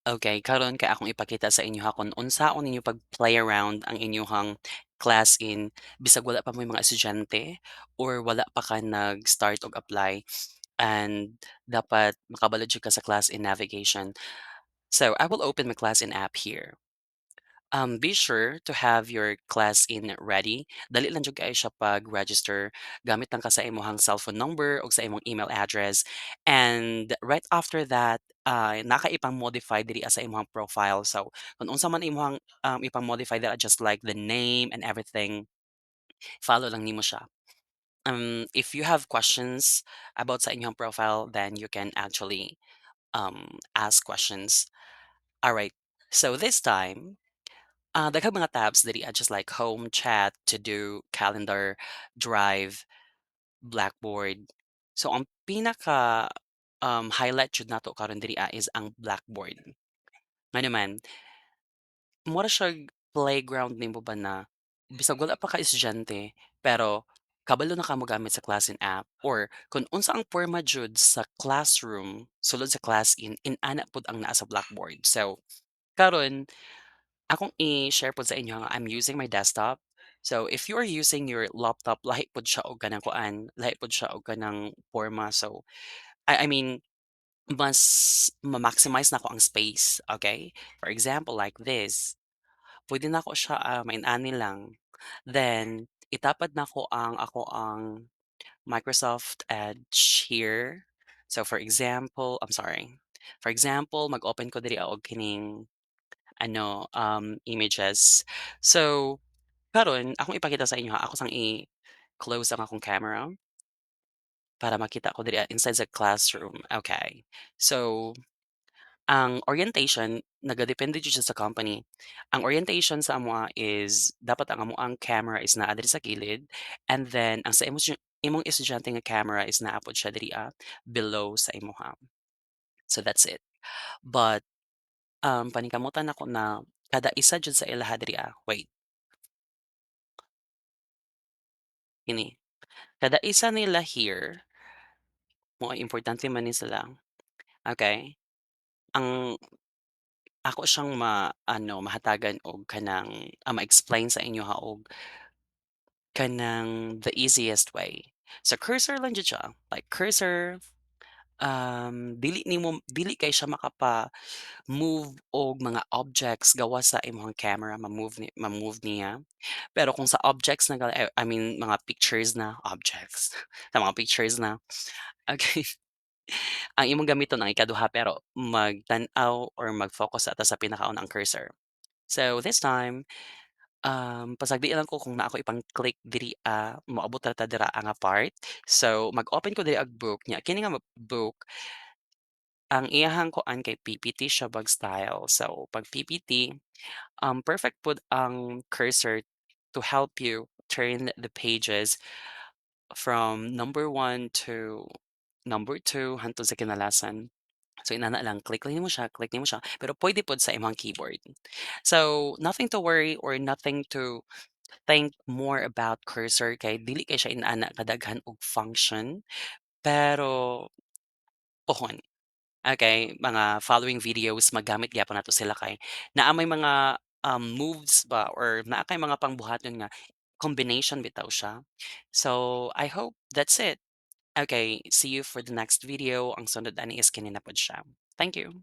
Okay, karon kay akong ipakita sa inyo ha kung unsaon ninyo pag-play around ang inyong class in bisag wala pa may mga estudyante or wala pa ka nag-start og apply and dapat makabalo jud ka sa class in navigation. So, I will open my class in app here. Be sure to have your class in ready. Dali lang jud kayo siya pag-register. Gamit lang ka sa imong cellphone number o sa imong email address. And right after that, naka-ipang-modify diri sa imong profile. So, kung unsa man imong ipang-modify dira just like the name and everything, follow lang nimo siya. If you have questions about sa inyong profile, then you can actually ask questions. All right. So this time, daghang mga tabs diri just like home, chat, to do, calendar, drive, blackboard. So ang pinaka highlight jud nato karon diri is ang blackboard. Nga naman, mura siyang playground nimo ba na bisag wala pa ka estudyante pero kabalo na ka mo gamit sa class in app or kung unsa ang porma jud sa classroom sulod sa class in-ana pod ang naa sa blackboard. So karon akong i-share po sa inyo nga I'm using my desktop. So, if you are using your laptop, lahi pod siya og kanang kuan, lahi pod siya og kanang porma. So, I mean, mas ma-maximize na ko ang space, okay? For example, like this, pwede na ko siya main-ani lang. Then, itapad na ko ang Microsoft Edge here. So, for example, I'm sorry. For example, mag-open ko diri og kining images. So, karon akong ipakita sa inyo ha, ako sang i-close ang akong camera para makita ko diri inside the classroom, okay. So, ang orientation nagadepende jud siya sa company. Ang orientation sa amoa is dapat ang amoang camera is naa diri sa kilid and then ang sa imong estudyante nga camera is naa pod siya diri below sa imuha. So, that's it. But, paningkamutan nako na kada isa jud sa ilaha diri wait, ini. Kada isa nila here, mukhang importante man ni sila, okey? Ang ako siyang mahatagan og kanang, ma-explain sa inyo ha og kanang the easiest way. So, cursor lang jud siya, like cursor, dili kay siya makapa-move og mga objects gawas sa imong camera ma-move niya. Pero kung sa objects na I mean mga pictures na objects, sa mga pictures na, okay. Ang imong gamiton ang ikaduha pero magtan-aw or mag-focus ata sa pinakaunang cursor. So this time, pasagdian lang ko kung naa ko ipang-click diri, moabot ra ta dira nga part. So mag-open ko diri og book nya kini nga book, ang iyahang kuan kay PPT siya bag style. So 'pag PPT, perfect pod ang cursor to help you turn the pages from number 1 to number 2 hangtod sa kinalasan. So inana lang, click nimo siya, pero pwede pod sa imong keyboard. So, nothing to worry or nothing to think more about cursor kay dili kay siya inana kadaghan og function, pero pohon. Okay, mga following videos magamit gyapon nato sila kay naa may mga, moves ba or naa kay mga pangbuhaton nga combination bitaw siya. So, I hope that's it. Okay, see you for the next video. Ang sunod ani is kini na pod siya. Thank you.